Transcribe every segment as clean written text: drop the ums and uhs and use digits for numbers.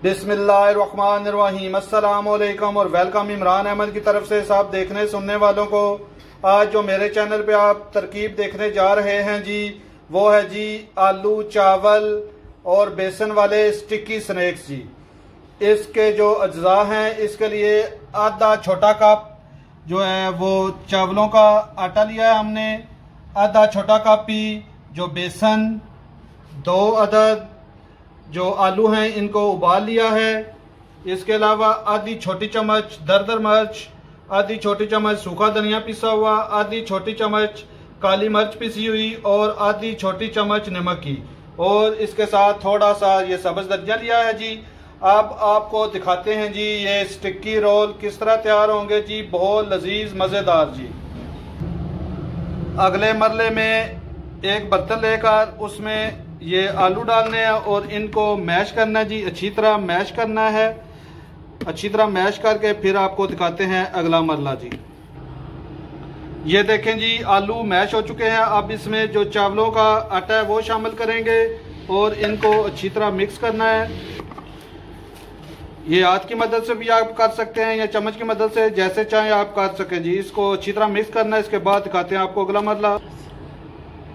बिस्मिल्लाहिर्रहमानिर्रहीम। अस्सलाम वालेकुम और वेलकम इमरान अहमद की तरफ से सब देखने सुनने वालों को। आज जो मेरे चैनल पे आप तरकीब देखने जा रहे हैं जी, वो है जी आलू चावल और बेसन वाले स्टिकी स्नैक्स जी। इसके जो अज्जा हैं, इसके लिए आधा छोटा कप जो है वो चावलों का आटा लिया है हमने, आधा छोटा कप ही जो बेसन, 2 अदद जो आलू हैं इनको उबाल लिया है। इसके अलावा आधी छोटी चम्मच दरदर मिर्च, आधी छोटी चम्मच सूखा धनिया पिसा हुआ, आधी छोटी चम्मच काली मिर्च पिसी हुई और आधी छोटी चम्मच नमक की, और इसके साथ थोड़ा सा ये सब्ज धनिया लिया है जी। अब आपको दिखाते हैं जी ये स्टिक्की रोल किस तरह तैयार होंगे जी, बहुत लजीज मज़ेदार जी। अगले मरले में एक बर्तन लेकर उसमें ये आलू डालने हैं और इनको मैश करना है जी, अच्छी तरह मैश करना है। अच्छी तरह मैश करके फिर आपको दिखाते हैं अगला मरला जी। ये देखें जी आलू मैश हो चुके हैं। अब इसमें जो चावलों का आटा है वो शामिल करेंगे और इनको अच्छी तरह मिक्स करना है। ये हाथ की मदद से भी आप कर सकते हैं या चम्मच की मदद से, जैसे चाहें आप कर सकें जी। इसको अच्छी तरह मिक्स करना है। इसके बाद दिखाते हैं आपको अगला मरला।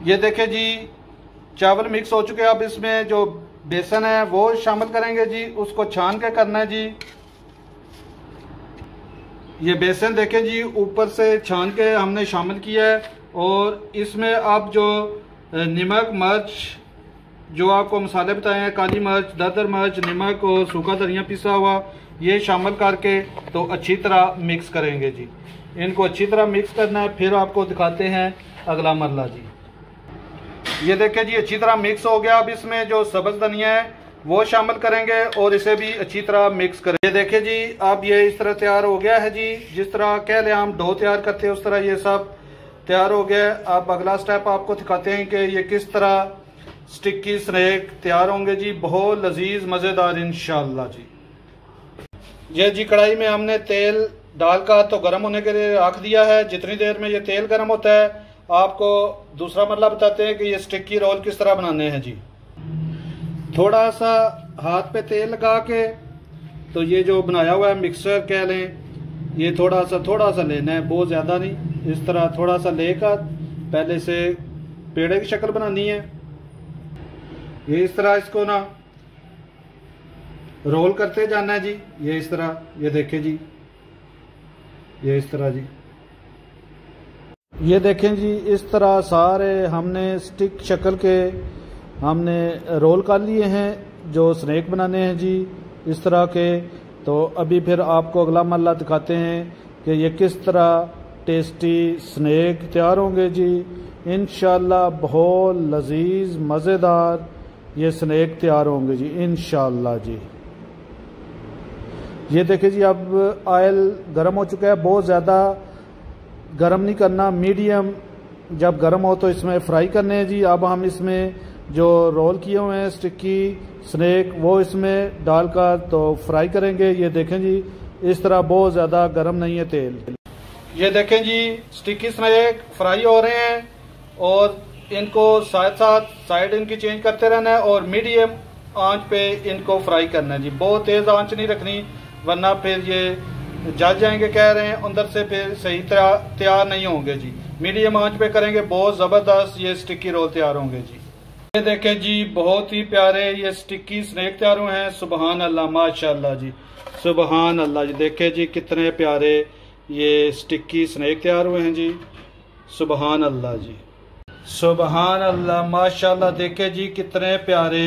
ये देखें जी चावल मिक्स हो चुके हैं। अब इसमें जो बेसन है वो शामिल करेंगे जी, उसको छान के करना है जी। ये बेसन देखें जी ऊपर से छान के हमने शामिल किया है, और इसमें अब जो नमक मिर्च जो आपको मसाले बताए हैं, काली मिर्च, दरदर मिर्च, नमक और सूखा धनिया पिसा हुआ, ये शामिल करके तो अच्छी तरह मिक्स करेंगे जी। इनको अच्छी तरह मिक्स करना है। फिर आपको दिखाते हैं अगला मरला जी। ये देखें जी अच्छी तरह मिक्स हो गया। अब इसमें जो सब्ज धनिया है वो शामिल करेंगे और इसे भी अच्छी तरह मिक्स करें। ये देखें जी अब ये इस तरह तैयार हो गया है जी। जिस तरह कह लें हम डो तैयार करते हैं उस तरह ये सब तैयार हो गया है। अब अगला स्टेप आपको दिखाते हैं कि ये किस तरह स्टिक्की स्नैक तैयार होंगे जी, बहुत लजीज मज़ेदार इंशाल्लाह जी। ये जी कढ़ाई में हमने तेल डालकर तो गर्म होने के लिए रख दिया है। जितनी देर में ये तेल गर्म होता है आपको दूसरा मरला बताते हैं कि ये स्टिक्की रोल किस तरह बनाने हैं जी। थोड़ा सा हाथ पे तेल लगा के तो ये जो बनाया हुआ है मिक्सचर कह लें, ये थोड़ा सा लेना है, बहुत ज़्यादा नहीं। इस तरह थोड़ा सा लेकर पहले से पेड़े की शक्ल बनानी है। ये इस तरह इसको ना रोल करते जाना है जी। ये इस तरह, ये देखें जी, ये इस तरह जी। ये देखें जी इस तरह सारे हमने स्टिक शक्ल के हमने रोल कर लिए हैं जो स्नैक बनाने हैं जी इस तरह के। तो अभी फिर आपको अगला मरला दिखाते हैं कि ये किस तरह टेस्टी स्नैक तैयार होंगे जी। इंशाल्लाह बहुत लजीज मज़ेदार ये स्नैक तैयार होंगे जी इंशाल्लाह जी। ये देखें जी अब ऑयल गर्म हो चुका है। बहुत ज़्यादा गरम नहीं करना, मीडियम जब गरम हो तो इसमें फ्राई करने हैं जी। अब हम इसमें जो रोल किए हुए हैं स्टिक्की स्नैक वो इसमें डालकर तो फ्राई करेंगे। ये देखें जी इस तरह, बहुत ज़्यादा गरम नहीं है तेल। ये देखें जी स्टिक्की स्नैक फ्राई हो रहे हैं और इनको साथ साथ साइड इनकी चेंज करते रहना है और मीडियम आंच पे इनको फ्राई करना है जी। बहुत तेज़ आंच नहीं रखनी वरना फिर ये जल जाएंगे कह रहे हैं अंदर से, फिर सही तरह तैयार नहीं होंगे जी। मीडियम आंच पे करेंगे, बहुत ज़बरदस्त ये स्टिक्की रोल तैयार होंगे जी। ये देखें जी बहुत ही प्यारे ये स्टिक्की स्नैक तैयार हुए हैं। सुबहान अल्लाह, माशाल्लाह जी, सुबहान अल्लाह जी। देखें जी कितने प्यारे ये स्टिक्की स्नैक तैयार हुए हैं जी। सुबहान अल्लाह जी, सुबहान अल्लाह, माशाल्लाह। देखें जी कितने प्यारे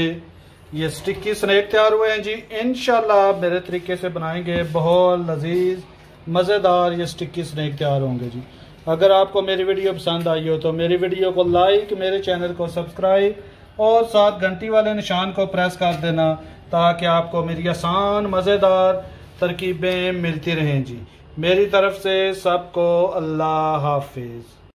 ये स्टिक्की स्नैक तैयार हुए हैं जी। इंशाल्लाह मेरे तरीके से बनाएंगे, बहुत लजीज मज़ेदार ये स्टिक्की स्नैक तैयार होंगे जी। अगर आपको मेरी वीडियो पसंद आई हो तो मेरी वीडियो को लाइक, मेरे चैनल को सब्सक्राइब और साथ घंटी वाले निशान को प्रेस कर देना ताकि आपको मेरी आसान मज़ेदार तरकीबें मिलती रहें जी। मेरी तरफ से सबको अल्लाह हाफिज़।